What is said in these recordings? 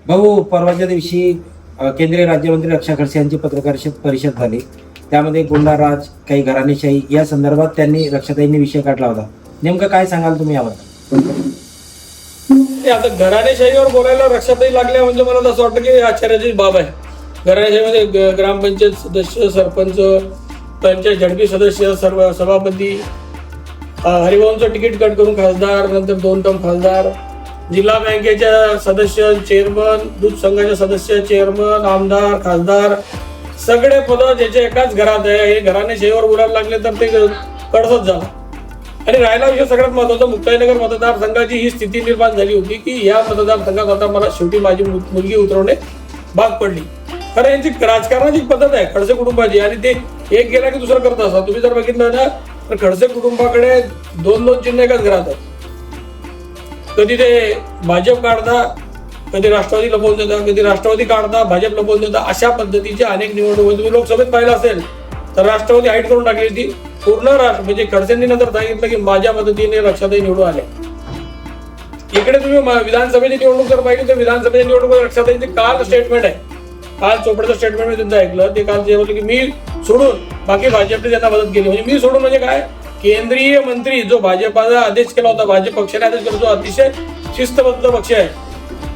भाऊ, परवाच्या दिवशी केंद्रीय राज्यमंत्री रक्षा खडसे यांची पत्रकार परिषद झाली. त्यामध्ये गुंडाराज, काही घराणेशाही या संदर्भात त्यांनी रक्षाताईंनी विषय काढला होता. नेमकं काय सांगाल तुम्ही यावर? आता घराणेशाहीवर बोलायला रक्षाताई लागल्या म्हणजे मला असं वाटतं की आश्चर्याची बाब आहे. घराणेशाहीमध्ये ग्रामपंचायत सदस्य, सरपंच, पंचायत झडपी सदस्य, सर्व सभापती, हरिभाऊंचं तिकीट कट करून खासदार, नंतर 2 टर्म खासदार, जिल्हा बँकेच्या सदस्य, चेअरमन, दूध संघाचे सदस्य, चेअरमन, आमदार, खासदार, सगळे पद ज्याच्या एकाच घरात आहे. हे घराणेशाहीवर बोलायला लागले तर ते कडसच झालं. आणि राहिला विषय सगळ्यात महत्वाचा, मुक्ताईनगर मतदारसंघाची ही स्थिती निर्माण झाली होती की या मतदारसंघात आता मला शेवटी माझी मुलगी उतरवणे भाग पडली. कारण यांची राजकारणाची पद्धत आहे खडसे कुटुंबाची, आणि ते एक गेला की दुसरं करत असतात. तुम्ही जर बघितलं ना तर खडसे कुटुंबाकडे 2-2 चिन्ह एकाच घरात आहेत. कधी ते भाजप काढता, कधी राष्ट्रवादी लपवून देता, कधी राष्ट्रवादी काढता, भाजप लपवून देता. अशा पद्धतीचे अनेक निवडणूक तुम्ही लोकसभेत पाहिलं असेल तर राष्ट्रवादी हाईट करून टाकली होती पूर्ण राष्ट्र. म्हणजे खडसेंनी नंतर सांगितलं की माझ्या मदतीने रक्षाताई निवडून आले. इकडे तुम्ही विधानसभेची निवडणूक जर पाहिली तर विधानसभेच्या निवडणूक रक्षाताईंचे काल स्टेटमेंट आहे. काल चोपड्याचं स्टेटमेंट मी त्यांचं ऐकलं. ते काल जे बोलले की मी सोडून बाकी भाजपने त्यांना मदत केली. म्हणजे मी सोडून म्हणजे काय, केंद्रीय मंत्री जो भाजपाचा आदेश केला होता, भाजप पक्षाने आदेश केला, जो अतिशय शिस्तबद्ध पक्ष आहे,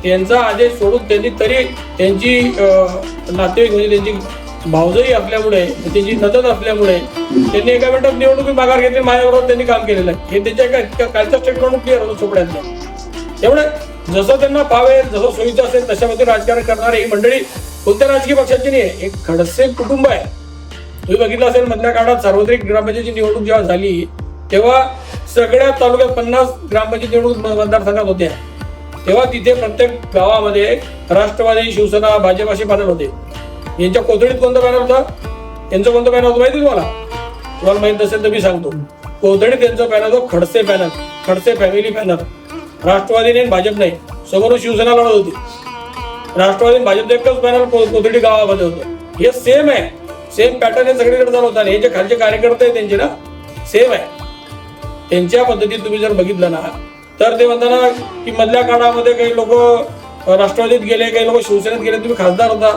त्यांचा आदेश सोडून त्यांनी तरी त्यांची नातेवाईक म्हणजे त्यांची भावजई असल्यामुळे, त्यांची नदत असल्यामुळे त्यांनी एका मिनिटात निवडणुकीत माघार घेतली. माझ्याबरोबर त्यांनी काम केलेलं आहे. हे त्यांच्या कालच्या स्टेटमेंट क्लिअर होतं चोपड्यातलं. त्यामुळे जसं त्यांना फावेल, जसं सोयीचं असेल तशामध्ये राजकारण करणारी ही मंडळी कोणत्या राजकीय पक्षाची नाही आहे, एक खडसे कुटुंब आहे. तुम्ही बघितलं असेल मधल्या काळात सार्वत्रिक ग्रामपंचायतीची निवडणूक जेव्हा झाली तेव्हा सगळ्या तालुक्यात 50 ग्रामपंचायत निवडणूक मतदारसंघात होत्या. तेव्हा तिथे प्रत्येक गावामध्ये राष्ट्रवादी, शिवसेना, भाजप असे पॅनल होते. यांच्या कोथळीत कोणतं पॅनल होतं, यांचं कोणतं पॅनल होतं माहिती तुम्हाला माहित नसेल तर मी सांगतो. कोथळीत यांचं पॅनल होतं Khadse panel, Khadse family panel. Rashtravadi नाही, भाजप नाही, समोरून शिवसेना लढत होती. राष्ट्रवादी भाजपचं एकच पॅनल कोथळी गावामध्ये होतं. हे सेम आहे, सेम पॅटर्न हे सगळीकडे चालू होता. हे जे खालचे कार्यकर्ते आहेत त्यांचे ना सेम आहे. त्यांच्या पद्धतीत तुम्ही जर बघितलं ना तर ते म्हणताना की मधल्या काळामध्ये काही लोक राष्ट्रवादीत गेले, काही लोक शिवसेनेत गेले. तुम्ही खासदार होता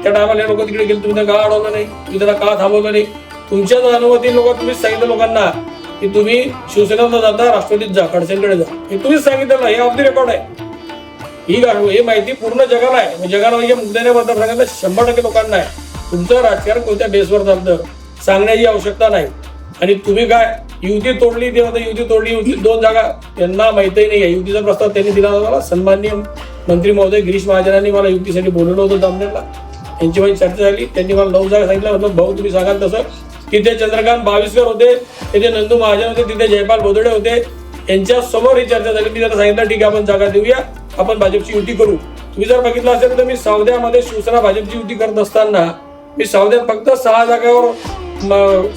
त्या टायमाला लोक तिकडे गेले, तुम्ही त्यांना का अडवलं नाही, तुम्ही त्यांना का थांबवलं नाही? तुमच्याच अनुमती लोक तुम्हीच सांगितलं लोकांना की तुम्ही शिवसेनेत जाता, राष्ट्रवादीत जा, खडसेंकडे जा. हे तुम्हीच सांगितलं. हे ऑफ द रेकॉर्ड आहे. ही माहिती पूर्ण जगाला आहे. जगाला म्हणजे मुद्द्याने मतदारसंघातल्या 100% लोकांना आहे. तुमचं राजकारण कोणत्या बेसवर चालतं सांगण्याची आवश्यकता नाही. आणि तुम्ही काय युती तोडली, तेव्हा युती तोडली, 2 जागा त्यांना माहितीही नाही आहे. युतीचा प्रस्ताव त्यांनी दिला होता. मला सन्माननीय मंत्री महोदय गिरीश महाजनांनी मला युतीसाठी बोलवलं होतं जामनेरला. यांची माझी चर्चा झाली. त्यांनी मला 9 जागा सांगितलं. भाऊ तुम्ही सांगाल तसं. तिथे चंद्रकांत भाविस्कर होते, तिथे नंदू महाजन होते, तिथे जयपाल बोदडे होते. यांच्या समोर ही चर्चा झाली. मी त्यांना सांगितलं ठीक आहे आपण जागा देऊया, आपण भाजपची युती करू. तुम्ही जर बघितलं असेल तर मी सावद्यामध्ये शिवसेना भाजपची युती करत असताना मी सावद्यात फक्त 6 जागावर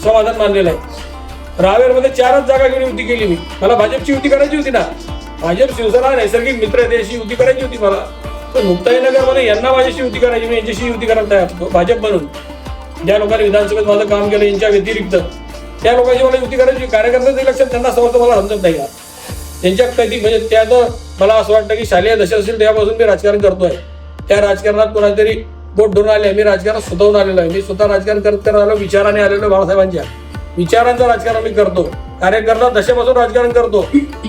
समाधान मानलेलं आहे. रावेरमध्ये 4च जागा घेऊन युती केली. मला भाजपची युती करायची होती ना. भाजप शिवसेना नैसर्गिक मित्र आहे, त्याची युती करायची होती मला. तर मुक्ताईनगरमध्ये यांना माझ्याशी युती करायची, मी यांच्याशी युती करायला तयार भाजप बनून. ज्या लोकांनी विधानसभेत माझं काम केलं यांच्या व्यतिरिक्त त्या लोकांची मला युती करायची. कार्यकर्त्यांचं इलेक्शन त्यांना समजतं, मला समजत नाही. त्यांच्या कधी म्हणजे त्यात मला असं वाटतं की शालेय दशा असेल तेव्हापासून मी राजकारण करतोय. त्या राजकारणात कोणातरी बोट धरून आले. मी राजकारण स्वतःहून आलेलो आहे. मी स्वतः राजकारण करत आलो, विचाराने आलेलो. बाळासाहेबांच्या विचारांचं राजकारण मी करतो. कार्यकर्ता दशेपासून राजकारण करतो.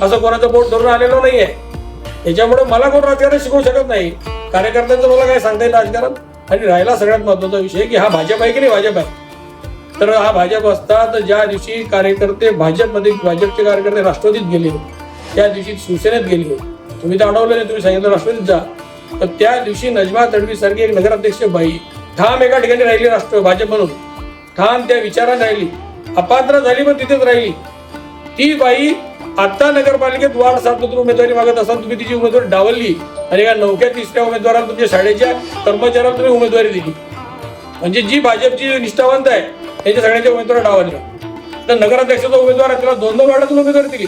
असं कोणाचं बोट धरून आलेलो नाहीये. त्याच्यामुळे मला कोण राजकारण शिकवू शकत नाही. कार्यकर्त्यांचं मला काय सांगता येईल राजकारण. आणि राहिला सगळ्यात महत्वाचा विषय की हा भाजप आहे की नाही भाजप आहे. तर हा भाजप असता तर ज्या दिवशी कार्यकर्ते भाजपचे कार्यकर्ते राष्ट्रवादीत गेले, त्या दिवशी शिवसेनेत गेले. तुम्ही तर अडवलं नाही, तुम्ही सांगितलं राष्ट्रवादीत जा. तर त्या दिवशी नजमा तडवी सारखी एक नगराध्यक्ष बाई ठाम एका ठिकाणी राहिली, भाजप म्हणून ठाम त्या विचाराने राहिली. अपात्र झाली पण तिथेच राहिली. ती बाई आता नगरपालिकेत वार्ड 7 मधून उमेदवारी मागत असताना तुम्ही तिची उमेदवारी डावलली आणि एका 9व्या 3ऱ्या उमेदवाराला तुमच्या शाळेच्या कर्मचाऱ्याला तुम्ही उमेदवारी दिली. म्हणजे जी भाजपची निष्ठावंत आहे त्याच्या सगळ्यांच्या उमेदवारी डावलल्या. तर नगराध्यक्षाचा उमेदवार आहे त्याला 2 वार्डातून उमेदवारी दिली.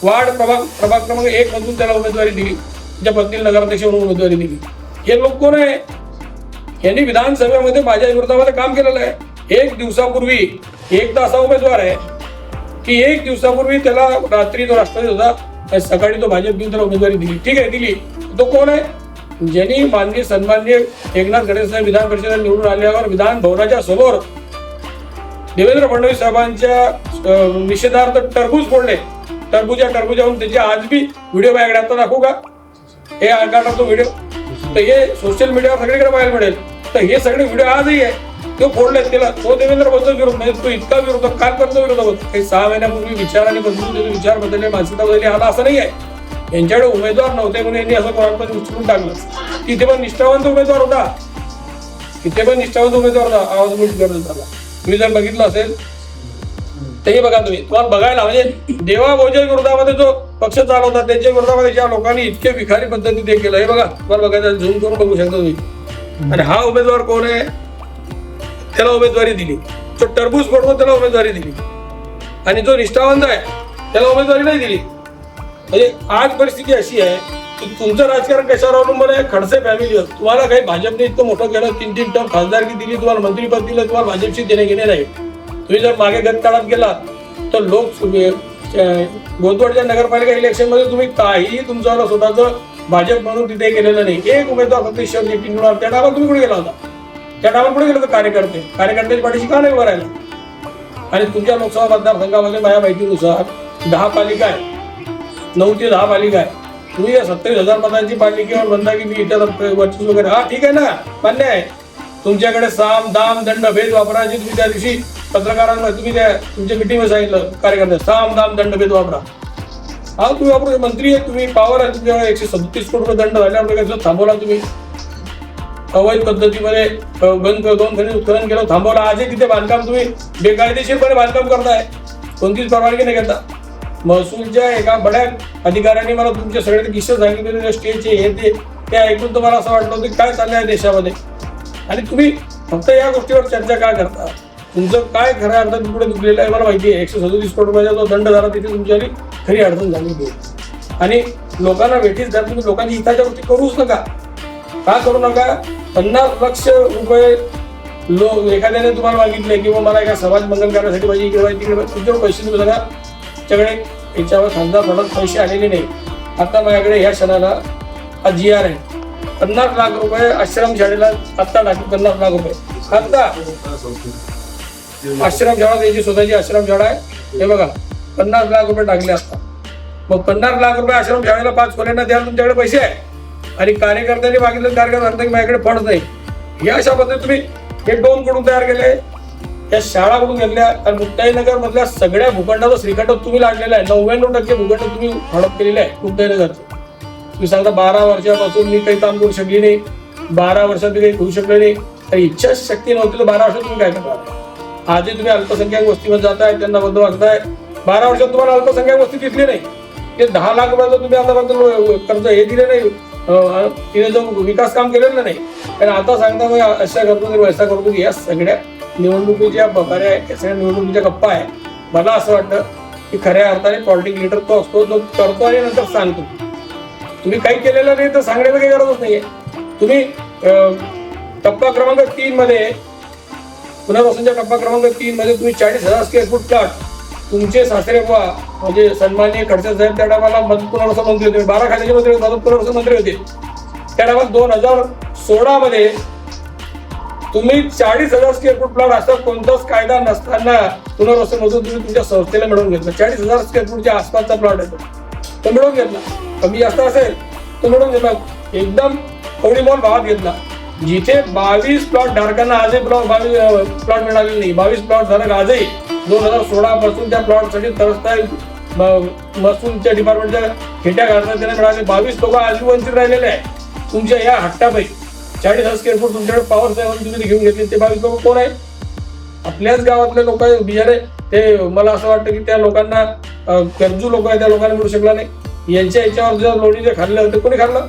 वार्ड प्रभाग क्रमांक 1 मधून त्याला उमेदवारी दिली. त्याच्या पत्नीला नगराध्यक्ष म्हणून उमेदवारी दिली. हे लोक कोण आहे? यांनी विधानसभेमध्ये माझ्या विरोधामध्ये काम केलेलं आहे. 1 दिवसापूर्वी एकदा असा उमेदवार आहे की 1 दिवसापूर्वी त्याला रात्री तो राष्ट्रवादी होता, सकाळी तो भाजप घेऊन त्याला उमेदवारी दिली. ठीक आहे दिली. तो कोण आहे? ज्यांनी माननीय सन्माननीय एकनाथ खडसे साहेब विधान परिषदेत निवडून आल्यावर विधान भवनाच्या समोर देवेंद्र फडणवीस साहेबांच्या निषेधार्थ टरबूज फोडले, टरबूजाहून त्याचे आज बी व्हिडिओ माझ्याकडे आता दाखवू का? हे काढा तो व्हिडिओ, तर हे सोशल मीडियावर सगळीकडे पाहायला मिळेल. तर हे सगळे व्हिडिओ आजही आहे, तो फोडले त्याला, तो देवेंद्र बद्दल विरोध, म्हणजे तो इतका विरोध कालपर्यंत विरोध होता. काही 6 महिन्यापूर्वी विचाराने बदलून विचार बदलले, मानसिकता बदलली, आला असं नाही आहे. यांच्याकडे उमेदवार नव्हते म्हणून यांनी असं कोणापर्यंत उचलून टाकलं. तिथे पण निष्ठावंत उमेदवार होता, आवाज मुठ गरज झाला. तुम्ही जर बघितलं असेल तेही बघा, तुम्हाला बघायला म्हणजे देवा भोजन विरोधामध्ये जो पक्ष चालवतात त्यांच्या विरोधामध्ये ज्या लोकांनी इतके विखारी पद्धती ते केलं, हे बघा तुम्हाला बघायचं, झूम करून बघू शकता तुम्ही. आणि हा उमेदवार कोण आहे? त्याला उमेदवारी दिली. जो टरबूज फोडतो त्याला उमेदवारी दिली, आणि जो निष्ठावंत आहे त्याला उमेदवारी नाही दिली. म्हणजे आज परिस्थिती अशी आहे की तुमचं राजकारण कशावर अवलंबून आहे? खडसे फॅमिलीवर. तुम्हाला काही भाजपने इतकं मोठं केलं, 3 टर्म खासदारकी दिली, तुम्हाला मंत्रीपद दिलं, तुम्हाला भाजपशी देणे घेणे नाही. तुम्ही जर मागे गतकाळात गेलात तर लोक गोंदवडच्या नगरपालिका इलेक्शन मध्ये तुम्ही काहीही तुमचं स्वतःचं भाजप म्हणून तिथे केलेलं नाही. एक उमेदवार फक्त ईश्वर शेट्टी निवडून, त्या टायमाला तुम्ही कुठे गेला होता? त्या टायमाला कुठे गेलो होतो? कार्यकर्त्याच्या पाठीशी का नाही उभं राहिला? आणि तुमच्या लोकसभा मतदारसंघामध्ये माझ्या माहितीनुसार 10 पालिका आहे, 9 ते 10 पालिका आहे. तुम्ही या 27,000 मतांची पालिकेवर म्हणता की मी इतर वर्चस्व वगैरे, हा ठीक आहे ना, मान्य आहे. तुमच्याकडे साम दाम दंड भेद वापरायची तुम्ही त्या दिवशी पत्रकारांना तुम्ही त्या तुमच्या मिटिंगमध्ये सांगितलं, कार्यकर्ते साम दाम दंड भेद वापरा. हा तुम्ही वापरू, मंत्री आहे तुम्ही, पावर आहे तुमच्याकडे. 137 कोटी रुपये दंड झाल्यावर थांबवला तुम्ही. अवैध पद्धतीमध्ये दोन खणी उत्खनन केलं, थांबवलं. आजही तिथे बांधकाम तुम्ही बेकायदेशीरपणे बांधकाम करताय, कोणतीच परवानगी नाही घेता. महसूलच्या एका बड्या अधिकाऱ्यांनी मला तुमचे सगळे किस्से सांगितले स्टेजचे, हे ते ऐकून तुम्हाला असं वाटलं होतं काय चाललंय आहे देशामध्ये. आणि तुम्ही फक्त या गोष्टीवर चर्चा का करता? तुमचं काय खऱ्या अर्थात पुढे दुखलेलं आहे मला माहिती आहे. 137 कोटी रुपयाचा जो दंड झाला तिथे तुमच्यावर खरी अडचण झालेली आहे. आणि लोकांना वेठीस धर, तुम्ही लोकांची हिताच्या गोष्टी करूच नका. का करू नका? 50 लाख रुपये एखाद्याने तुम्हाला मागितले किंवा मला एका समाज मंगल करण्यासाठी पाहिजे, इकडे पाहिजे तिकडे पाहिजे, तुमच्याकडे पैसे तुम्ही बघा, तुमच्याकडे याच्यावर खासदार फंडात पैसे आलेले नाही. आता माझ्याकडे ह्या क्षणाला हा GR आहे, 50 लाख रुपये आश्रम शाळेला आत्ता टाकले. 50 लाख रुपये आत्ता आश्रम शाळा, त्याची स्वतःची आश्रम शाळा आहे, हे बघा 50 लाख रुपये टाकले असता. मग 50 लाख रुपये आश्रम शाळेला 5 खोल्यांना द्यायला तुमच्याकडे पैसे आहे, आणि कार्यकर्त्यांनी मागितलं, कार्यकर्ता म्हणतात की माझ्याकडे फंड नाही. या अशा पद्धतीने तुम्ही हे डोम कडून तयार केले, या शाळा कडून घेतल्या. आणि मुक्ताईनगर मधल्या सगळ्या भूखंडाचं श्रीखंड तुम्ही लाडलेला आहे. 99% भूखंड तुम्ही हडप केलेले आहे मुक्ताईनगरचं. तुम्ही सांगता 12 वर्षापासून मी काही काम करू शकली नाही, 12 वर्षात मी काही करू शकले नाही. तर इच्छाशक्ती नव्हती तर 12 वर्षात तुम्ही काय करणार? आजही तुम्ही अल्पसंख्याक वस्तीमध्ये जाताय, त्यांना बंद वागताय. 12 वर्षात तुम्हाला अल्पसंख्याक वस्ती दिसली नाही. ते 10 लाख रुपयाचं तुम्ही आतापर्यंत कर्ज हे दिले नाही, तिने जो विकास काम केलेलं नाही. कारण आता सांगता मग अशा करतो तरी वैसा करतो की या सगळ्या निवडणुकीच्या बघाऱ्या, या सगळ्या निवडणुकीच्या गप्पा आहे. मला असं वाटतं की खऱ्या अर्थाने पॉलिटिक लीडर तो असतो जो करतो आणि नंतर सांगतो. तुम्ही काही केलेलं नाही तर सांगण्याचं काही गरजच नाहीये. तुम्ही टप्पा क्रमांक 3 मध्ये, पुनर्वसनच्या टप्पा क्रमांक 3 मध्ये तुम्ही 40,000 स्क्वेअर फूट प्लॉट तुमचे सासरे बुवा म्हणजे सन्माननीय खडसे साहेब त्या टायमाला मदत पुनर्वसन मंत्री होते, 12 खात्याचे मंत्री, मदत पुनर्वसन मंत्री होते. त्या टायमाला 2016 मध्ये तुम्ही 40,000 स्क्वेअर फूट प्लॉट असा कोणताच कायदा नसताना पुनर्वसन मधून तुम्ही तुमच्या संस्थेला मिळवून घेतला. 40,000 स्क्वेअर फूटच्या आसपासचा प्लॉट आहे तो मिळवून घेतला. कमी जास्त असेल तो मिळवून घेतला, एकदम कवडीमोल भावात घेतला. जिथे 22 प्लॉट धारकांना आजही 22 प्लॉट मिळाले नाही, 22 प्लॉट धारक आजही 2016 पासून त्या प्लॉटसाठी तरसताय. महसूलच्या डिपार्टमेंटच्या खेट्या घालतात, त्यांना मिळाले. 22 लोक आजही वंचित राहिलेले आहे. तुमच्या या हट्टापैकी 40,000 स्क्वेअर फूट तुमच्याकडे पॉवर सेवन तुम्ही घेऊन घेतले. ते 22 लोक कोण आहे? आपल्याच गावातले लोक आहे बिचारे. ते मला असं वाटतं की त्या लोकांना गरजू लोक आहे, त्या लोकांना मिळू शकला नाही. यांच्या याच्यावर जर लोणीचे खाल्लं होते कोणी खाल्लं?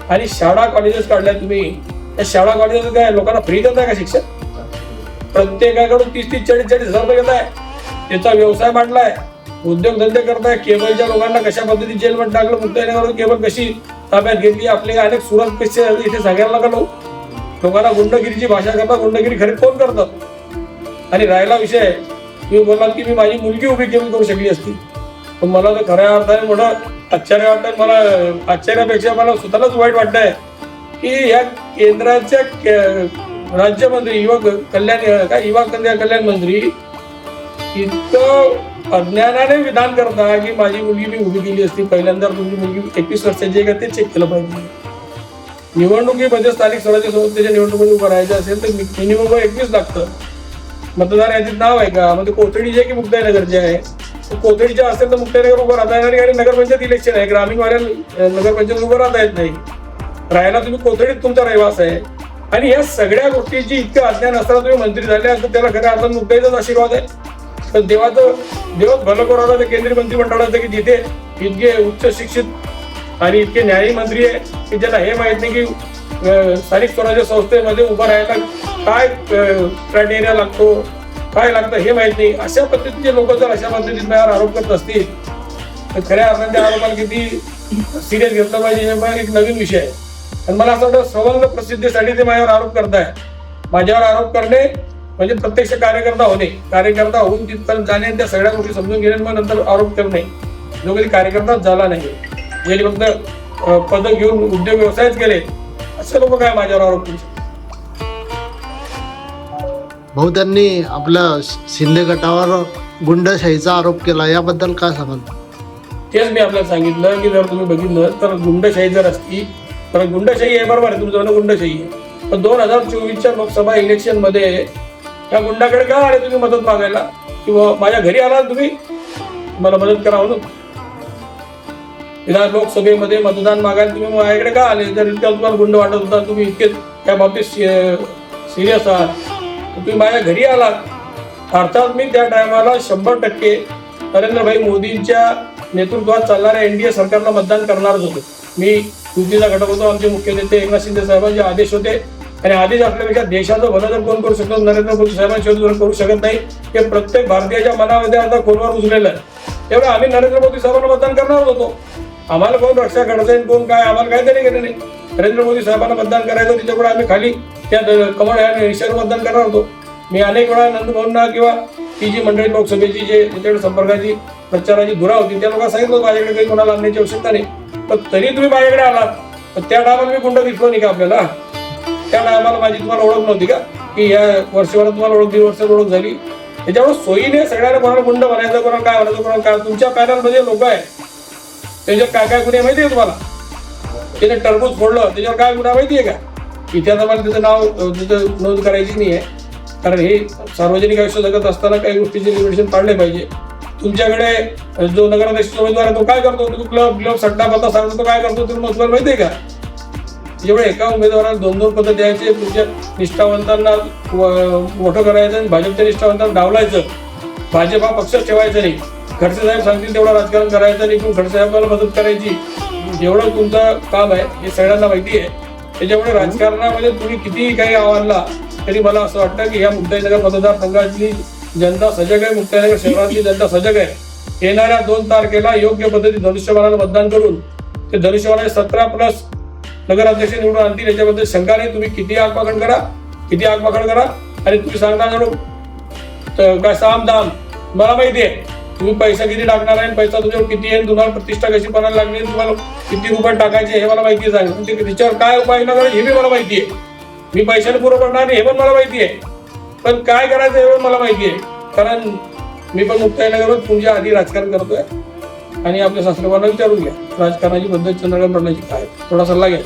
आणि शाळा कॉलेजेस काढल्या तुम्ही. त्या शाळा कॉलेजेस काय लोकांना फ्री देताय का शिक्षण? प्रत्येकाकडून 30-40,000 रुपये घेताय. त्याचा व्यवसाय मांडलाय, उद्योगधंदे करताय. केबलच्या लोकांना कशा पद्धती जेलमध्ये टाकलं, मुक्ताईनगरवर केबल कशी ताब्यात घेतली. आपले अनेक सुरत किस्से इथे सांगायला नका लोकांना. गुंडगिरीची भाषा करता, गुंडगिरी खरी कोण करतं? आणि राहिला विषय, तुम्ही बोललात की मी माझी मुलगी उभी करू शकली असती, पण मला तर खऱ्या अर्थाने मोठं आश्चर्य वाटतंय. मला आश्चर्यापेक्षा मला स्वतःलाच वाईट वाटतंय की या केंद्राच्या राज्यमंत्री युवा कल्याण मंत्री इतकं अज्ञानाने विधान करता की माझी मुलगी मी उभी केली असती, पहिल्यांदा तुमची मुलगी 21 वर्षाची आहे का ते चेक केलं पाहिजे. निवडणुकीमध्ये स्थानिक स्वराज्य संस्थेच्या निवडणुकीमध्ये उभं राहायचं असेल तर मिनिमम 21 लागतं. मतदार यादीत नाव आहे का, म्हणजे कोथळीचे की मुक्ताईनगरचे आहे. कोथळीचे असेल तर मुक्ताईनगर उभं राहता येणार आणि नगरपंचायत इलेक्शन आहे, ग्रामीण वाऱ्या नगरपंचायत उभं राहता येत नाही. राहायला तुम्ही कोथळीत तुमचा रहिवास आहे. आणि या सगळ्या गोष्टीची इतकं अज्ञान असताना तुम्ही मंत्री झाले असं त्याला खऱ्या अर्थात मुक्ताईचाच आशीर्वाद आहे. तर देवच भलं करू ते केंद्रीय मंत्रिमंडळाचं की जिथे इतके उच्च शिक्षित आणि इतके न्यायी मंत्री आहे की ज्यांना हे माहित नाही की स्थानिक स्वराज्य संस्थेमध्ये उभं राहायला काय क्रायटेरिया लागतो, काय लागतं हे माहित नाही. अशा पद्धतीचे लोक जर अशा पद्धतीने माझ्यावर आरोप करत असतील तर खऱ्या अर्थाने त्या आरोपाला किती सिरियस घेतलं पाहिजे हे पण एक नवीन विषय आहे. आणि मला असं वाटतं सवंग प्रसिद्धीसाठी ते माझ्यावर आरोप करताय. माझ्यावर आरोप करणे म्हणजे प्रत्यक्ष कार्यकर्ता होणे, कार्यकर्ता होऊन तिथपर्यंत जाणे, त्या सगळ्या गोष्टी समजून घेणे, मग नंतर आरोप करणे. जो कधी कार्यकर्ताच झाला नाही, ज्यांनी फक्त पद घेऊन उद्योग व्यवसायच केले, असे लोक काय माझ्यावर आरोप करू शकतात. भाऊ, त्यांनी आपल्या शिंदे गटावर गुंडशाहीचा आरोप केला, याबद्दल काय सांगाल? तेच मी आपल्याला सांगितलं की जर तुम्ही बघितलं तर गुंडशाही जर असती तर गुंडशाही आहे, बरोबर आहे, तुमचं म्हणणं गुंडशाही आहे. पण 2024च्या लोकसभा इलेक्शन मध्ये त्या गुंडाकडे का आले तुम्ही मदत मागायला, किंवा माझ्या घरी आला तुम्ही मला मदत करा म्हणून? विधान लोकसभेमध्ये मतदान मागायला तुम्ही माझ्याकडे का आले? जर इतक्या तुम्हाला गुंड वाटत होता, तुम्ही इतके त्या बाबतीत सिरियस आहात, तुम्ही माझ्या घरी आलात. अर्थात मी त्या टायमाला 100% नरेंद्रभाई मोदींच्या नेतृत्वात चालणाऱ्या एनडीए सरकारला मतदान करणारच होतो. मी युतीचा घटक होतो. आमचे मुख्य नेते एकनाथ शिंदे साहेबांचे आदेश होते आणि आदेश असल्यापेक्षा देशाचं भलं जर कोण करू शकतो नरेंद्र मोदी साहेबांशिवाय करू शकत नाही. हे प्रत्येक भारतीयाच्या मनामध्ये आता खोलवर रुजलेलं आहे. त्यामुळे आम्ही नरेंद्र मोदी साहेबांना मतदान करणार होतो. आम्हाला कोण रक्षा करता कोण काय आम्हाला काय तरी केलं नाही. नरेंद्र मोदी साहेबांना मतदान करायचं, त्याच्यामुळे आम्ही खाली त्या कमळ या निशावर मतदान करणार होतो. मी अनेक वेळा नंदभवनना किंवा ती जी मंडळी लोकसभेची जे त्याच्याकडे संपर्काची प्रचाराची धुरा होती त्या लोकांना सांगितलं माझ्याकडे काही कोणाला आणण्याची आवश्यकता नाही. पण तरी तुम्ही माझ्याकडे आलात. त्या टायमाला मी गुंड दिसलो नाही का आपल्याला? त्या टायमाला माझी तुम्हाला ओळख नव्हती का की या वर्षभरात तुम्हाला ओळख 2 वर्षात ओळख झाली? त्याच्यामुळे सोयीने सगळ्यांना कोणाला गुंड म्हणायचं, कोणाला काय म्हणायचं, कोणाला काय. तुमच्या पॅनलमध्ये लोक आहेत त्याच्यावर काय काय गुन्हे माहिती आहे तुम्हाला? त्याने टरबूज फोडलं त्याच्यावर काय गुन्हा माहिती आहे का? इतिहास आम्हाला त्याचं नाव त्याचं नोंद करायची नाही आहे, कारण हे सार्वजनिक आयुष्य जगत असताना काही गोष्टीचे लिमिटेशन पाळले पाहिजे. तुमच्याकडे जो नगराध्यक्ष उमेदवार आहे तो काय करतो? तो क्लब सट्टा पत्ता सांगतो, तो काय करतो तुम्हाला माहिती आहे का? जेवढे एका उमेदवाराला 2-2 पद द्यायचे, तुमच्या निष्ठावंतांना मोठं करायचं आणि भाजपच्या निष्ठावंतांना डावलायचं. भाजप हा पक्षच ठेवायचा नाही. खडसे साहेब सांगतील तेवढं राजकारण करायचं आणि खडसे साहेबांना मदत करायची, एवढं तुमचं काम आहे हे सगळ्यांना माहिती आहे. त्याच्यामुळे राजकारणामध्ये तुम्ही कितीही काही आव्हानला तरी मला असं वाटतं की ह्या मुक्ताईनगर मतदारसंघातली जनता सजग आहे, मुक्ताईनगर शहरातली जनता सजग आहे. येणाऱ्या 2 तारखेला योग्य पद्धतीने धनुष्यबाणाला मतदान करून ते धनुष्यबाणाचे 17+ नगराध्यक्ष निवडून आणतील याच्याबद्दल शंका नाही. तुम्ही किती आगपाखड करा आणि तुम्ही सांगता काय साम दाम, मला माहिती आहे तुम्ही पैसा किती टाकणार आहे, पैसा तुमच्यावर किती आहे, तुम्हाला प्रतिष्ठा कशी पणाला लागली, तुम्हाला किती रुपये टाकायचे हे मला माहिती आहे. त्याच्यावर काय उपाययोजना करायची हे बी मला माहिती आहे. मी पैशाने पुरं पडणार नाही हे पण मला माहिती आहे. पण काय करायचं हे पण मला माहिती आहे, कारण मी पण मुक्ताईनगरवर तुमच्या आधी राजकारण करतोय. आणि आपल्या सासऱ्यांना विचारून घ्या राजकारणाची पद्धत चंद्रकांत पाटलांची काय, थोडा सल्ला घ्या.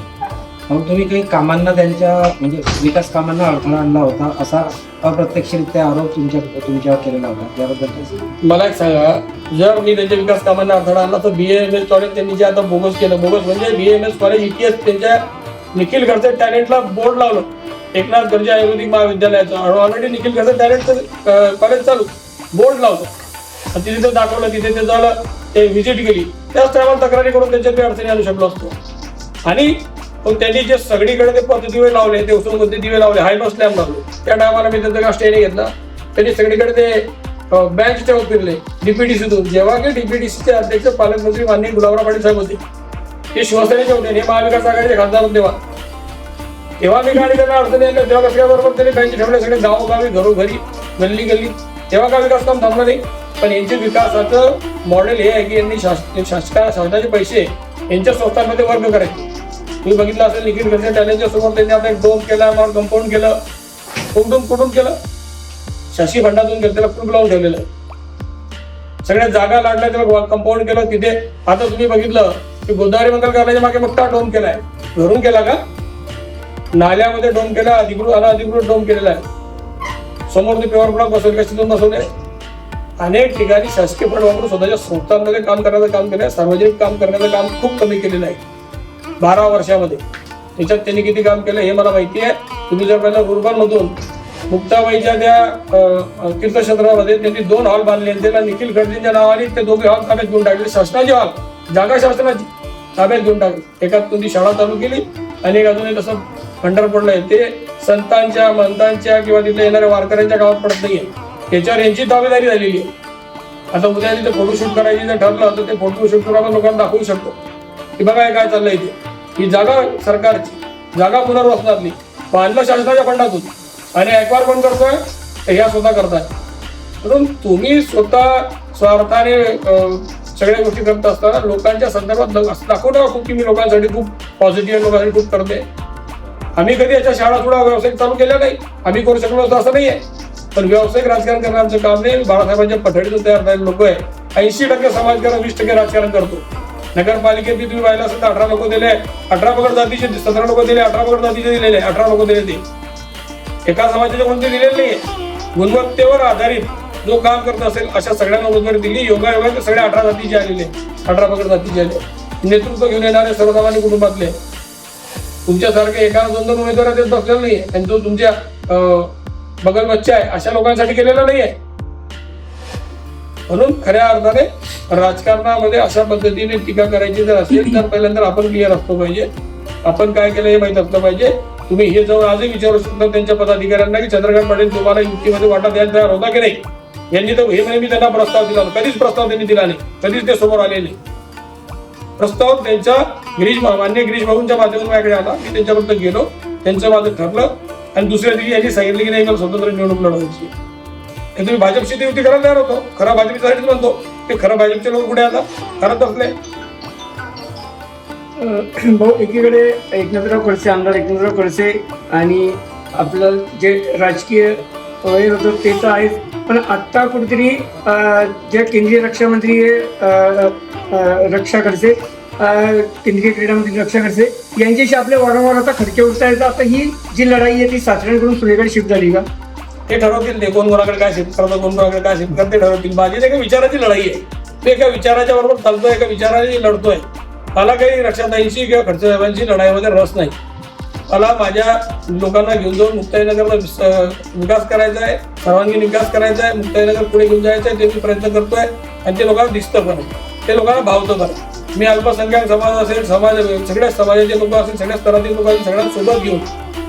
मग तुम्ही काही कामांना त्यांच्या म्हणजे विकास कामांना अडथळा आणला होता असा अप्रत्यक्षरित्या आरोप तुमच्यावर केलेला होता, त्याबद्दल मला एक सांगा, जर मी त्यांच्या विकास कामांना अडथळा आणला तर BAMS कॉलेज त्यांनी जे आता बोगस केलं, बोगस म्हणजे BAMS कॉलेज इतिहास त्यांच्या निखिल खडसे टॅलेंटला बोर्ड लावलं. एकनाथ गर्जे आयुर्वेदिक महाविद्यालयाचं ऑलरेडी निखिल खडसे टॅलेंटचं कॉलेज चालू, बोर्ड लावलं. तिथे दाखवलं, तिथे ते झालं, ते व्हिजिट केली. त्याच टायमाला तक्रारी करून त्यांच्याकडे अडचणी आणू शकलो असतो. आणि पण त्यांनी जे सगळीकडे ते पद्धतीवे लावले, ते उसळमध्ये दिवे लावले, हाय स्लॅम लावले, त्या टायमाला मी त्यांचा का स्टे नाही घेतला. त्यांनी सगळीकडे ते बँच ठेवून फिरले DPDCतून. जेव्हा की DPDCचे अध्यक्ष पालकमंत्री माननीय गुलाबराव पाटील साहेब होते, ते शिवसेनेचे होते, हे महाविकास आघाडीचे खासदार होते. तेव्हा मी गाडी त्यांना अडचणी आल्या, तेव्हा कसल्याबरोबर त्यांनी बँच ठेवले सगळे गावोगावी, घरोघरी, गल्ली गल्ली. तेव्हा का विकास काम थांबलं नाही. पण यांचे विकासाचं मॉडेल हे आहे की यांनी शासनाचे पैसे यांच्या संस्थांमध्ये वर्ग करायचे. तुम्ही बघितलं असेल निखिल खडसे टॅलेंटच्या समोर त्यांनी आता एक डोम केला, कंपाऊंड केलं. कुठून केलं? शशी फंडातून केलं, त्याला कुलूप लावून ठेवलेलं आहे. सगळ्या जागा लाडल्या, त्याला कंपाऊंड केलं. तिथे आता तुम्ही बघितलं की गोदावरी मंगल कार्यालयाच्या मागे मोठा डोम केलाय. घरून केला का? नाल्यामध्ये डोम केला, अनधिकृत डोम केलेला आहे. समोर ते पेवर ब्लॉक बसवले, कशातून बसवले? अनेक ठिकाणी शासकीय फंड वापरून स्वतःच्या संस्थांमध्ये काम करण्याचं काम केलंय. सार्वजनिक काम करण्याचं काम खूप कमी केलेलं आहे 12 वर्षामध्ये. त्याच्यात त्यांनी किती काम केलं हे मला माहिती आहे. तुम्ही जर पहिला रुरबन मधून मुक्ताबाईच्या त्या तीर्थक्षेत्रामध्ये त्यांनी 2 हॉल बांधले. त्याला निखिल खडसेंच्या नावाने ते दोघे हॉल ताब्यात घेऊन टाकले. शासनाचे हॉल, जागा शासनाची ताब्यात घेऊन टाकली. एकात तुमची शाळा चालू केली आणि एक अजून तसं खंडर पडलंय. ते संतांच्या, मंतांच्या किंवा तिथे येणाऱ्या वारकऱ्यांच्या गावात पडत नाहीये. त्याच्यावर यांची ताबेदारी झालेली आहे. आता उद्या तिथे फोटोशूट करायची जर ठरलं तर ते फोटोशूट करून आपण लोकांना दाखवू शकतो की बघा काय चाललंय इथे. ही जागा सरकारची, जागा पुनर्वसनातली, बांधलं शासनाच्या फंडातून आणि ऍक्वायर कोण करतोय? ह्या स्वतः करताय. म्हणून तुम्ही स्वतः स्वार्थाने सगळ्या गोष्टी करत असताना लोकांच्या संदर्भात दाखवतो खूप की मी लोकांसाठी खूप पॉझिटिव्ह, लोकांसाठी खूप करते. आम्ही कधी याच्या शाळा थोडा व्यावसायिक चालू केल्या नाही, आम्ही करू शकलो असं असं नाहीये. पण व्यावसायिक राजकारण करणं आमचं काम नाही. बाळासाहेबांच्या पठडीतून तयार झालेले लोक आहे. 80% समाजकारण, 20% राजकारण करतो. नगरपालिकेत तुम्ही पाहिलं असेल तर 18 लोक दिले, 18 पगड जातीचे, 17 लोक दिले, 18 पगड जातीचे दिलेले, 18 लोक दिले. ते एका समाजाचे कोणते दिलेले नाहीये. गुणवत्तेवर आधारित जो काम करत असेल अशा सगळ्यांना उमेदवारी दिली. योगायोगा ते सगळे 18 जातीचे आलेले, 18 पगड जातीचे आले. नेतृत्व घेऊन येणारे सर्वसामान्य कुटुंबातले तुमच्यासारखे एका 2-2 उमेदवार देत बसलेला नाहीये. आणि तो तुमच्या बगल बच्चा आहे अशा लोकांसाठी केलेला नाहीये. म्हणून खऱ्या अर्थाने राजकारणामध्ये अशा पद्धतीने टीका करायची जर असेल तर पहिल्यांदा आपण क्लिअर असतो पाहिजे. आपण काय केलं हे माहित असलं पाहिजे. तुम्ही हे जवळ आजही विचारू शकता त्यांच्या पदाधिकाऱ्यांना की चंद्रकांत पाटील तुम्हाला युतीमध्ये वाटा द्यायला तयार होता की नाही. यांनी तर हे मी त्यांना प्रस्ताव दिला, कधीच प्रस्ताव त्यांनी दिला नाही, कधीच ते समोर आले नाही. प्रस्ताव त्यांच्या मान्य गिरीश भाऊंच्या माध्यमातून माझ्याकडे आला. मी त्यांच्याबद्दल गेलो, त्यांचं माझं ठरलं आणि दुसऱ्या दिवशी यांनी सांगितलं की नाही मला स्वतंत्र निवडणूक लढवायची. हे तुम्ही भाजपशी ती युती करायला तयार होतो. खरा भाजपच्यासाठीच म्हणतो ते. खरं भाजपचे लोक कुठे आता खरंच असले. भाऊ, एकीकडे एकनाथराव खडसे, आमदार एकनाथराव खडसे आणि आपलं जे राजकीय वैर होतं ते तर आहेच, पण आत्ता कुठेतरी जे केंद्रीय रक्षा मंत्री रक्षा खडसे, केंद्रीय क्रीडा मंत्री रक्षा खडसे यांच्याशी आपल्या वारंवार आता खडके उठता येतात. आता ही जी लढाई आहे ती सासऱ्यांकडून सुनेकडे शिफ्ट झाली का? ते ठरवतील. ते कोण कोणाकडे काय शिफ्ट करतं, कोण कोणाकडे काय शिफ्ट करते ठरवतील. माझी एका विचाराची लढाई आहे. ते एका विचाराच्या बरोबर चालतोय, एका विचाराने लढतोय. मला काही रक्षाताईंशी किंवा खडसे साहेबांची लढाईमध्ये रस नाही. मला माझ्या लोकांना घेऊन जाऊन मुक्ताईनगरला विकास करायचा आहे, सर्वांगीण विकास करायचा आहे. मुक्ताईनगर पुढे घेऊन जायचं आहे, ते मी प्रयत्न करतोय आणि ते लोकांना दिसतं पण, ते लोकांना भावतं पण. मी अल्पसंख्याक समाज असेल, सगळ्या समाजाचे लोक असेल, सगळ्या स्तरातील लोक असेल, सगळ्यांना सोबत घेऊन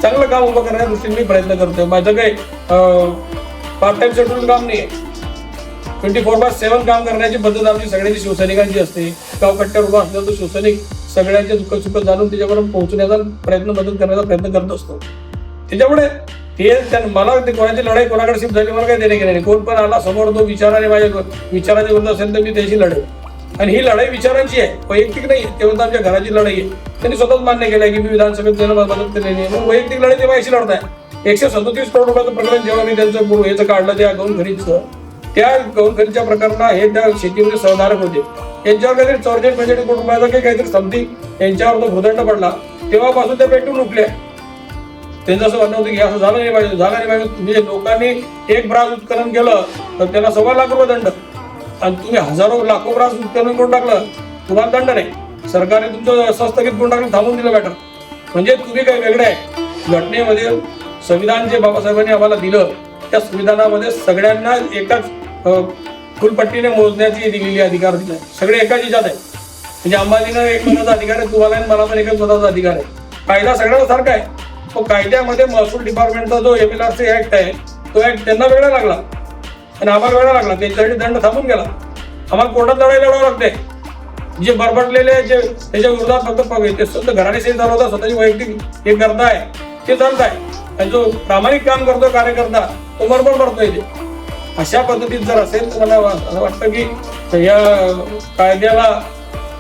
चांगलं काम उभं करण्याच्या दृष्टीने मी प्रयत्न करतोय. माझं काही पार्ट टाइम शेड्यूल काम नाही आहे. 24/7 काम करण्याची पद्धत आमची सगळ्यांची शिवसैनिकांची असते. गाव कट्ट्यावर उभा असलं तर शिवसैनिक सगळ्यांचे दुःख सुख जाणून त्याच्यापर्यंत पोहोचण्याचा मदत करण्याचा प्रयत्न करत असतो. त्याच्यामुळे ते मला ते कोणाची लढाई कोणाकडे शिफ्ट झाली मला काही देणे गेले नाही. कोण पण आला समोर तो विचाराने माझ्या विचाराच्या विरुद्ध असेल तर मी त्याची लढेल. आणि ही लढाई विचारांची आहे, वैयक्तिक नाही. तेव्हा आमच्या घराची लढाई आहे. त्यांनी स्वतःच मान्य केलं की मी विधानसभेत त्यांना मदत केली नाही. मग वैयक्तिक लढाई ते माझ्याशी लढताय. 137 करोड रुपयाचं प्रकरण जेव्हा मी त्यांचं पूर्व याचं काढलं त्या गौण खनिजचं, त्या गौण खनिजच्या प्रकरणात हे त्या शेतीमध्ये सहधारक होते. यांच्यावर काहीतरी 44-45 कोटी रुपयाचा काहीतरी समथिंग यांच्यावर तो भूदंड पडला. तेव्हापासून त्या पेटून उठल्या. त्यांचं असं म्हणणं होतं की असं झालं नाही पाहिजे, झालं नाही पाहिजे. म्हणजे लोकांनी एक ब्रास उत्खनन केलं तर त्याला 1.25 लाख रुपये दंड, आणि तुम्ही हजारो लाखो ब्रास उत्खनन करून टाकलं तुम्हाला दंड नाही. सरकारने तुमचं संस्थगित करून टाकलं, थांबून दिलं मॅटर. म्हणजे तुम्ही काही वेगळे आहे. घटनेमध्ये संविधान जे बाबासाहेबांनी आम्हाला दिलं त्या संविधानामध्ये सगळ्यांना एकाच फुलपट्टीने मोजण्याची दिलेली अधिकार दिला. सगळे एकाच हिच्यात आहे. म्हणजे अंबानीला एक मताचा अधिकार आहे, तुम्हाला मला पण एकच मताचा अधिकार आहे. कायदा सगळ्यांना सारखा आहे. तो कायद्यामध्ये महसूल डिपार्टमेंटचा जो MLRC ऍक्ट आहे तो ऍक्ट त्यांना वेगळा लागला आणि आम्हाला वेगळा लागला. त्यांच्यासाठी दंड थांबून गेला. आम्हाला कोर्टात लढाई लढावं लागते. जे बरबडलेले जे त्याच्या विरोधात फक्त घराणेशाही चालवता, स्वतःची वैयक्तिक हे करताय ते चालत आहे. आणि जो प्रामाणिक काम करतो कार्यकर्ता तो बरोबर करतोय. ते अशा पद्धतीत जर असेल तर मला असं वाटतं की या कायद्याला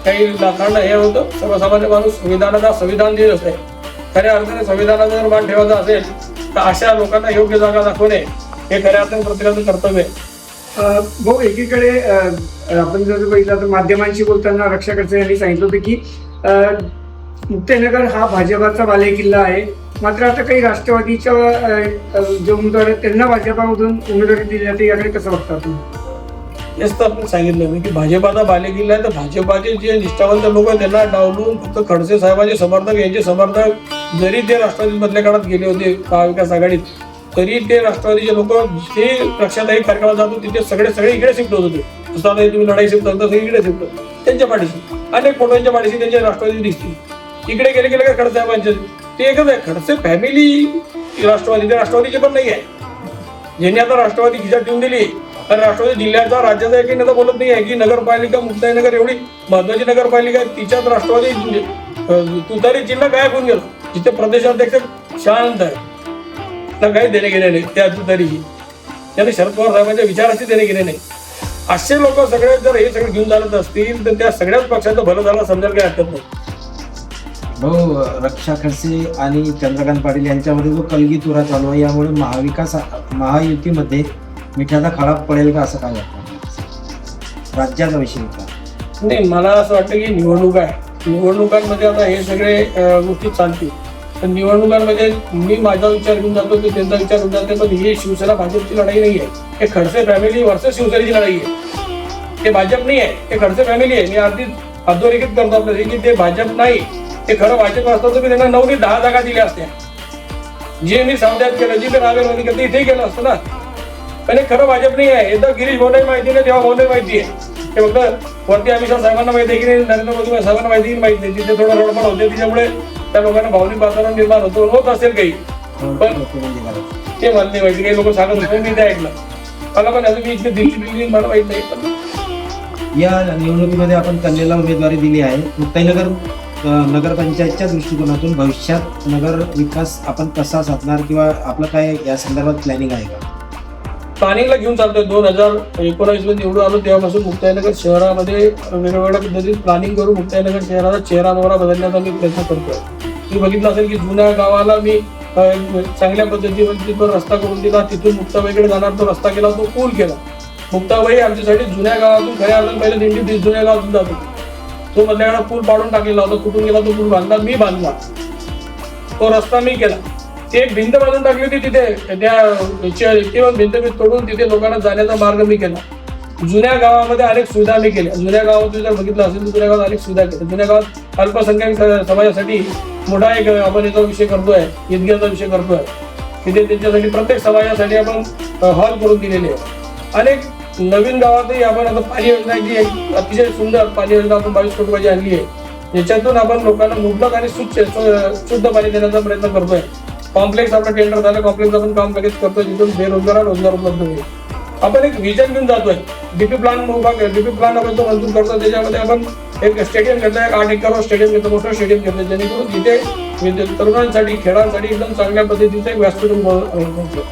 काही लाखांना हे होतं, सर्वसामान्य माणूस संविधानाला संविधान दिलं आहे. खऱ्या अर्थाने संविधानाचा जर मान ठेवायचा असेल तर अशा लोकांना योग्य जागा दाखवणे हे खऱ्या अर्थाने प्रत्येकाचं कर्तव्य आहे. भाऊ, एकीकडे आपण जर बघितलं तर माध्यमांशी बोलताना रक्षा खडसे यांनी सांगितलं होतं की मुक्ताईनगर हा भाजपाचा बालेकिल्ला आहे. मात्र आता काही राष्ट्रवादीच्या जे उमेदवार आहेत त्यांना भाजपामधून उमेदवारी दिली जाते, याकडे कसं बघता तुम्ही? तेच तर आपण सांगितलं मी की भाजपाचा बालेकिल्ला आहे. तर भाजपाचे जे निष्ठावंत लोक आहेत त्यांना डावलून फक्त खडसे साहेबांचे समर्थक, यांचे समर्थक जरी ते राष्ट्रवादी मधल्या काळात गेले होते महाविकास आघाडीत, तरी ते राष्ट्रवादीचे लोक जे रक्षाताई कार्यक्रमात जातो तिथे सगळे इकडे शिफ्ट होत होते. जसं आता तुम्ही लढाई शिफ्ट करता सगळे इकडे शिफ्ट होत त्यांच्या पाठीशी, अनेक फोटोंच्या पाठीशी त्यांच्या राष्ट्रवादी दिसतील. इकडे गेले का खडसे साहेबांचे ते एकच आहे. खडसे फॅमिली राष्ट्रवादी, ते राष्ट्रवादीचे पण नाही आहे. ज्यांनी आता राष्ट्रवादी खिशात ठेवून दिली, आणि राष्ट्रवादी जिल्ह्याचा राज्याचा एकही नेता बोलत नाही आहे की नगरपालिका मुक्ताईनगर एवढी महत्वाची नगरपालिका आहे, तिच्यात राष्ट्रवादी तुतारी जिल्हा गायब होऊन गेला. जिथे प्रदेशाध्यक्ष शांत आहे, त्यांना काही देणे गेले नाही त्या तुतारीची, त्यांनी शरद पवार साहेबांच्या विचाराशी देणे गेले नाही. असे लोक सगळे जर हे सगळे घेऊन चालत असतील तर त्या सगळ्याच पक्षाचं भलं झालं समजायला काही हरकत नाही. भाऊ, रक्षा खडसे आणि चंद्रकांत पाटील यांच्यामध्ये जो कलगीतुरा चालू आहे, यामुळे महायुतीमध्ये मिठाचा खडा पडेल का, असं काय वाटतं राज्याचा विषय का? नाही, मला असं वाटतं की निवडणूक आहे, निवडणुकांमध्ये आता हे सगळे गोष्टी चालतील. तर निवडणुकांमध्ये मी माझा विचार घेऊन जातो की त्यांचा विचार घेऊन जाते, पण ही शिवसेना भाजपची लढाई नाही आहे. हे खडसे फॅमिली वर्सेस शिवसेनेची लढाई आहे. ते भाजप नाही आहे, ते खडसे फॅमिली आहे. मी अगदी अधोरेखित करतो आपल्याला की ते भाजप नाही. ते खरं भाजप असतं तर मी त्यांना 9 ते 10 जागा दिल्या असत्या. जे मी सावध्यात केलं, जे मी रावेरमध्ये केलं, इथे केलं असतं ना. पण हे खरं भाजप नाही आहे. एकदा गिरीश भाऊलाही माहिती नाही, तेव्हा भाऊलाही माहिती आहे. हे फक्त वरती अमित शहा साहेबांना माहिती आहे की नाही, नरेंद्र मोदी साहेबांना माहिती की माहिती नाही. तिथे थोडं रडपण होते, त्याच्यामुळे त्या लोकांना भावनिक वातावरण निर्माण होत असेल काही, पण ते मला नाही माहिती. काही लोक सांगत होते, मी ते ऐकलं. मला पण अजून मी इथे दिल्ली मला माहित नाही. पण या निवडणुकीमध्ये आपण कन्याला उमेदवारी दिली आहे. मुक्ताईनगर नगरपंचायतच्या दृष्टिकोनातून भविष्यात नगर विकास आपण कसा साधणार, किंवा आपलं काय या संदर्भात प्लॅनिंग आहे का? प्लॅनिंगला घेऊन चालतोय. 2019 मध्ये निवडून आलो तेव्हापासून मुक्ताईनगर शहरामध्ये वेगवेगळ्या पद्धतीत प्लॅनिंग करून मुक्ताईनगर शहराचा चेहरा मोहरा बदलण्याचा मी प्रयत्न करतोय. तुम्ही बघितलं असेल की जुन्या गावाला मी चांगल्या पद्धतीवर रस्ता करून दिला. तिथून मुक्ताबाईकडे जाणार तो रस्ता केला, तो पूल केला. मुक्ताबाई आमच्यासाठी जुन्या गावातून खऱ्या अर्थाने पहिले दिंडी जुन्या गावातून जात होती. तो मधल्याकडे पूल पाडून टाकलेला होता, कुठून गेला तो पूल बांधला, मी बांधला. तो रस्ता मी केला. ती एक भिंत बांधून टाकली होती तिथे, त्या भिंत मी तोडून तिथे लोकांना जाण्याचा मार्ग मी केला. जुन्या गावामध्ये अनेक सुविधा मी केल्या. जुन्या गावात जर बघितलं असेल तर जुन्या गावात अनेक सुविधा केल्या. जुन्या गावात अल्पसंख्याक समाजासाठी मोठा एक आपण याचा विषय करतोय, ईदगाहचा विषय करतोय. तिथे त्यांच्यासाठी प्रत्येक समाजासाठी आपण हॉल करून दिलेले आहे. अनेक नवीन गावातही आपण आता पाणी योजना जी एक अतिशय सुंदर पाणी योजना आपण 22 कोटी रुपयाची आणली आहे. याच्यातून आपण लोकांना मुबलक आणि शुद्ध पाणी देण्याचा प्रयत्न करतोय. कॉम्प्लेक्स आपलं टेंडर झालं, कॉम्प्लेक्स आपण काम लगेच करतोय, जिथून बेरोजगार रोजगार उपलब्ध होईल. आपण एक विजन घेऊन जातोय. डीपी प्लॅन आपण तो मंजूर करतो. त्याच्यामध्ये आपण एक स्टेडियम घेतोय, 8 एकरवर स्टेडियम घेतो, मोठं स्टेडियम घेतोय, जेणेकरून तिथे तरुणांसाठी खेळांसाठी एकदम चांगल्या पद्धतीचं एक व्यासपीठ करतो.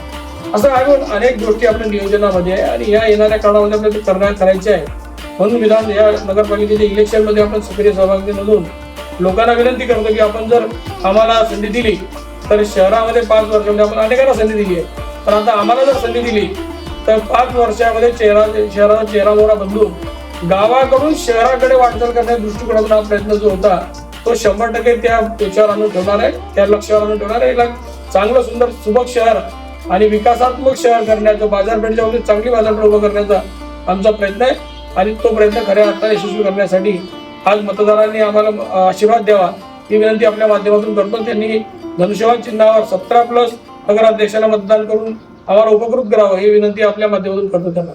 असं अजून अनेक गोष्टी आपल्या नियोजनामध्ये आहे आणि या येणाऱ्या काळामध्ये आपल्याला करायचे आहे. म्हणून विधान या नगरपालिकेच्या इलेक्शनमध्ये आपण सक्रिय सहभागी नोंदवून लोकांना विनंती करतो की आपण जर आम्हाला संधी दिली तर शहरामध्ये 5 वर्षामध्ये आपण अनेकांना संधी दिली आहे, पण आता आम्हाला जर संधी दिली तर 5 वर्षामध्ये शहराचा चेहरा मोहरा बदलून गावाकडून शहराकडे वाटचाल करण्याच्या दृष्टिकोनातून हा प्रयत्न जो होता तो 100% त्या याच्यावर आणून ठेवणार आहे, त्या लक्ष्यावर आणून ठेवणार आहे. चांगलं सुंदर सुबक शहर आणि विकासात्मक शहर करण्याचा, बाजारपेठेच्या बाबतीत चांगली बाजारपेठ उभं करण्याचा आमचा प्रयत्न आहे. आणि तो प्रयत्न खऱ्या अर्थाने यशस्वी करण्यासाठी आज मतदारांनी आम्हाला आशीर्वाद द्यावा ही विनंती आपल्या माध्यमातून करतो. त्यांनी धनुष्यबाण चिन्हावर 17+ नगराध्यक्षांना मतदान करून आम्हाला उपकृत करावं ही विनंती आपल्या माध्यमातून करतो त्यांना.